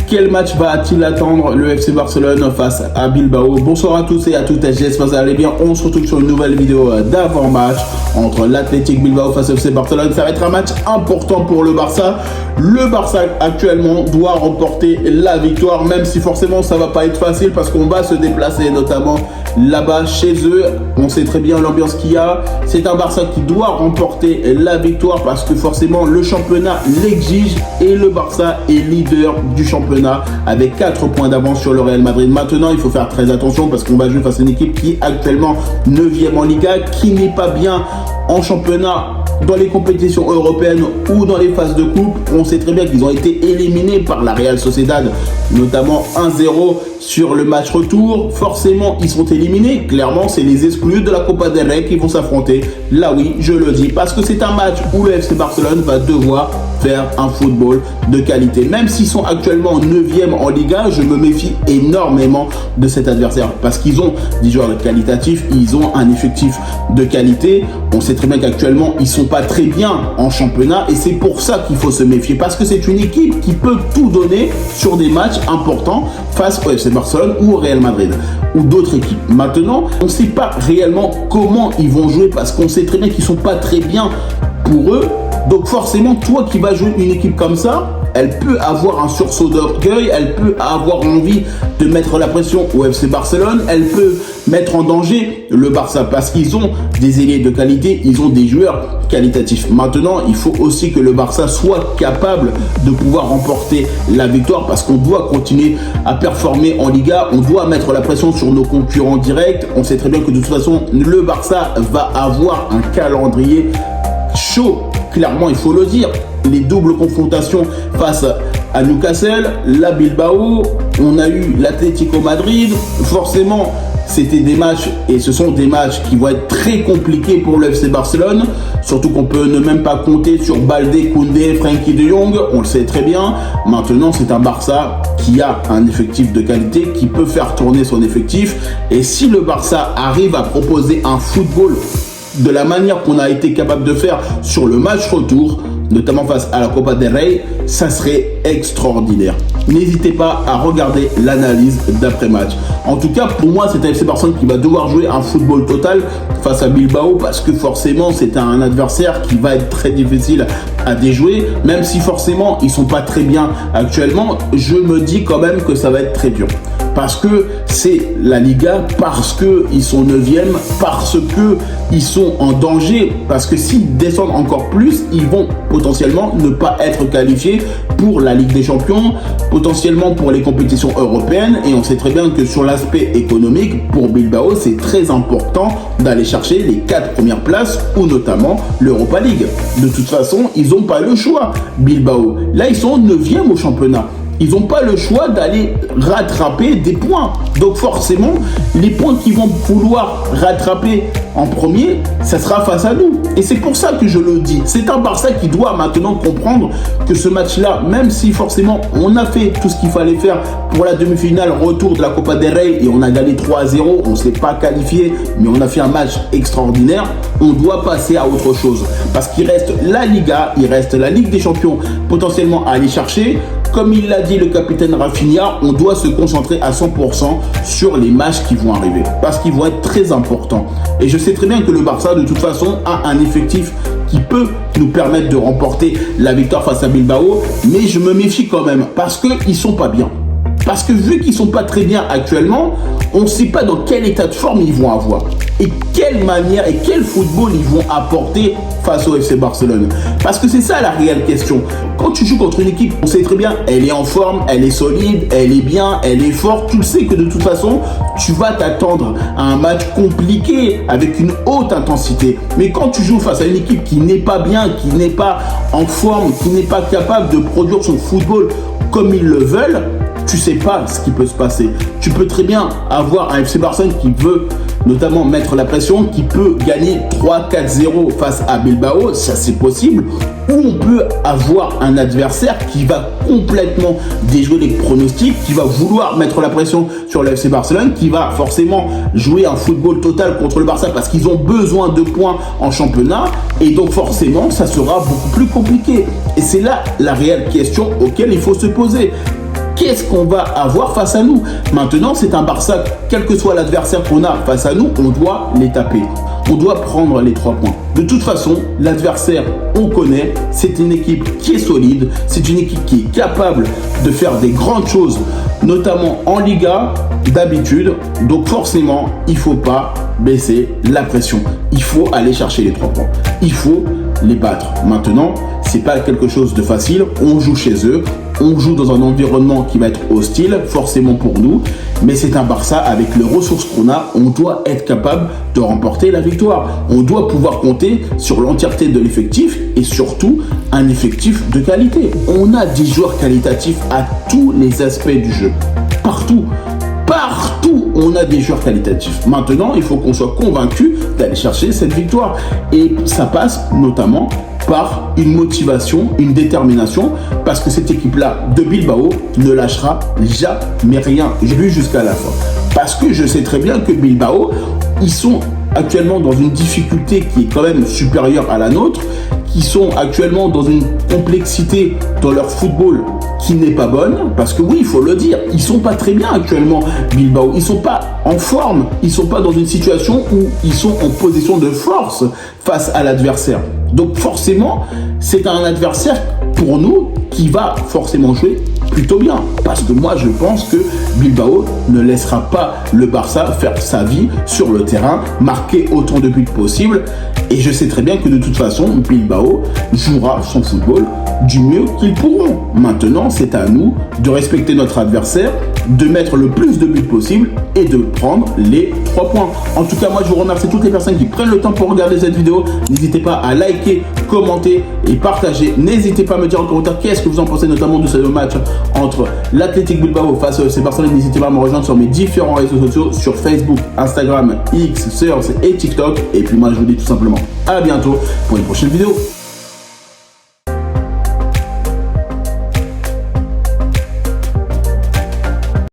Quel match va-t-il attendre le FC Barcelone face à Bilbao? Bonsoir à tous et à toutes, j'espère que vous allez bien. On se retrouve sur une nouvelle vidéo d'avant-match entre l'Athletic Bilbao face au FC Barcelone. Ça va être un match important pour le Barça. Le Barça actuellement doit remporter la victoire, même si forcément ça va pas être facile parce qu'on va se déplacer notamment là-bas chez eux. On sait très bien l'ambiance qu'il y a. C'est un Barça qui doit remporter la victoire parce que forcément le championnat l'exige et le Barça est leader du championnat avec 4 points d'avance sur le Real Madrid. Maintenant, il faut faire très attention parce qu'on va jouer face à une équipe qui est actuellement 9e en Liga, qui n'est pas bien en championnat, dans les compétitions européennes ou dans les phases de coupe. On sait très bien qu'ils ont été éliminés par la Real Sociedad, notamment 1-0 sur le match retour. Forcément, ils sont éliminés. Clairement, c'est les exclus de la Copa del Rey qui vont s'affronter. Là, oui, je le dis, parce que c'est un match où le FC Barcelone va devoir faire un football de qualité. Même s'ils sont actuellement 9e en Liga, je me méfie énormément de cet adversaire parce qu'ils ont des joueurs qualitatifs, ils ont un effectif de qualité. On sait très bien qu'actuellement, ils sont pas très bien en championnat et c'est pour ça qu'il faut se méfier parce que c'est une équipe qui peut tout donner sur des matchs importants face au FC Barcelone ou au Real Madrid ou d'autres équipes. Maintenant, on ne sait pas réellement comment ils vont jouer parce qu'on sait très bien qu'ils sont pas très bien pour eux. Donc forcément, toi qui vas jouer une équipe comme ça, elle peut avoir un sursaut d'orgueil, elle peut avoir envie de mettre la pression au FC Barcelone, elle peut mettre en danger le Barça parce qu'ils ont des ailiers de qualité, ils ont des joueurs qualitatifs. Maintenant, il faut aussi que le Barça soit capable de pouvoir remporter la victoire parce qu'on doit continuer à performer en Liga, on doit mettre la pression sur nos concurrents directs. On sait très bien que de toute façon, le Barça va avoir un calendrier chaud. Clairement, il faut le dire, les doubles confrontations face à Newcastle, la Bilbao, on a eu l'Atlético Madrid. Forcément, c'était des matchs et ce sont des matchs qui vont être très compliqués pour le FC Barcelone. Surtout qu'on peut ne même pas compter sur Baldé, Koundé, Frenkie de Jong, on le sait très bien. Maintenant, c'est un Barça qui a un effectif de qualité, qui peut faire tourner son effectif. Et si le Barça arrive à proposer un football de la manière qu'on a été capable de faire sur le match retour, notamment face à la Copa del Rey, ça serait extraordinaire. N'hésitez pas à regarder l'analyse d'après-match. En tout cas, pour moi, c'est un FC Barcelone qui va devoir jouer un football total face à Bilbao parce que forcément, c'est un adversaire qui va être très difficile à déjouer. Même si forcément, ils sont pas très bien actuellement, je me dis quand même que ça va être très dur. Parce que c'est la Liga, parce qu'ils sont 9e, parce qu'ils sont en danger, parce que s'ils descendent encore plus, ils vont potentiellement ne pas être qualifiés pour la Ligue des Champions, potentiellement pour les compétitions européennes. Et on sait très bien que sur l'aspect économique, pour Bilbao, c'est très important d'aller chercher les 4 premières places ou notamment l'Europa League. De toute façon, ils n'ont pas le choix, Bilbao. Là, ils sont 9e au championnat. Ils n'ont pas le choix d'aller rattraper des points. Donc forcément, les points qu'ils vont vouloir rattraper en premier, ça sera face à nous. Et c'est pour ça que je le dis. C'est un Barça qui doit maintenant comprendre que ce match-là, même si forcément on a fait tout ce qu'il fallait faire pour la demi-finale retour de la Copa del Rey et on a gagné 3-0, on ne s'est pas qualifié, mais on a fait un match extraordinaire, on doit passer à autre chose. Parce qu'il reste la Liga, il reste la Ligue des Champions potentiellement à aller chercher. Comme il l'a dit le capitaine Rafinha, on doit se concentrer à 100% sur les matchs qui vont arriver. Parce qu'ils vont être très importants. Et je sais très bien que le Barça, de toute façon, a un effectif qui peut nous permettre de remporter la victoire face à Bilbao. Mais je me méfie quand même parce qu'ils ne sont pas bien. Parce que vu qu'ils ne sont pas très bien actuellement, on ne sait pas dans quel état de forme ils vont avoir. Et quelle manière et quel football ils vont apporter face au FC Barcelone. Parce que c'est ça la réelle question. Quand tu joues contre une équipe, on sait très bien, elle est en forme, elle est solide, elle est bien, elle est forte. Tu le sais que de toute façon, tu vas t'attendre à un match compliqué avec une haute intensité. Mais quand tu joues face à une équipe qui n'est pas bien, qui n'est pas en forme, qui n'est pas capable de produire son football comme ils le veulent, tu sais pas ce qui peut se passer. Tu peux très bien avoir un FC Barcelone qui veut notamment mettre la pression, qui peut gagner 3-4-0 face à Bilbao, ça c'est possible. Ou on peut avoir un adversaire qui va complètement déjouer les pronostics, qui va vouloir mettre la pression sur le FC Barcelone, qui va forcément jouer un football total contre le Barça parce qu'ils ont besoin de points en championnat. Et donc forcément, ça sera beaucoup plus compliqué. Et c'est là la réelle question auquel il faut se poser. qu'est-ce qu'on va avoir face à nous? Maintenant, c'est un Barça, quel que soit l'adversaire qu'on a face à nous, on doit les taper. On doit prendre les 3 points. De toute façon, l'adversaire, on connaît, c'est une équipe qui est solide, c'est une équipe qui est capable de faire des grandes choses, notamment en Liga, d'habitude. Donc forcément, il ne faut pas baisser la pression. Il faut aller chercher les 3 points. Il faut les battre. Maintenant, c'est pas quelque chose de facile. On joue chez eux. On joue dans un environnement qui va être hostile, forcément pour nous. Mais c'est un Barça avec les ressources qu'on a. On doit être capable de remporter la victoire. On doit pouvoir compter sur l'entièreté de l'effectif et surtout un effectif de qualité. On a des joueurs qualitatifs à tous les aspects du jeu. Partout, on a des joueurs qualitatifs. Maintenant, il faut qu'on soit convaincu d'aller chercher cette victoire. Et ça passe notamment par une motivation, une détermination, parce que cette équipe-là de Bilbao ne lâchera jamais rien. J'ai vu jusqu'à la fin. Parce que je sais très bien que Bilbao, ils sont actuellement dans une difficulté qui est quand même supérieure à la nôtre, qui sont actuellement dans une complexité dans leur football qui n'est pas bonne, parce que oui, il faut le dire, ils sont pas très bien actuellement, Bilbao, ils sont pas en forme, ils sont pas dans une situation où ils sont en position de force face à l'adversaire. Donc forcément, c'est un adversaire pour nous qui va forcément jouer plutôt bien, parce que moi je pense que Bilbao ne laissera pas le Barça faire sa vie sur le terrain, marquer autant de buts possible, et je sais très bien que de toute façon Bilbao jouera son football du mieux qu'ils pourront. Maintenant, c'est à nous de respecter notre adversaire, de mettre le plus de buts possible et de prendre les 3 points. En tout cas, moi je vous remercie toutes les personnes qui prennent le temps pour regarder cette vidéo. N'hésitez pas à liker, commenter et partager. N'hésitez pas à me dire en commentaire qu'est-ce que vous en pensez, notamment de ce match entre l'Athletic Bilbao face au FC Barcelone. N'hésitez pas à me rejoindre sur mes différents réseaux sociaux, sur Facebook, Instagram, X, Threads et TikTok. Et puis moi je vous dis tout simplement à bientôt pour une prochaine vidéo.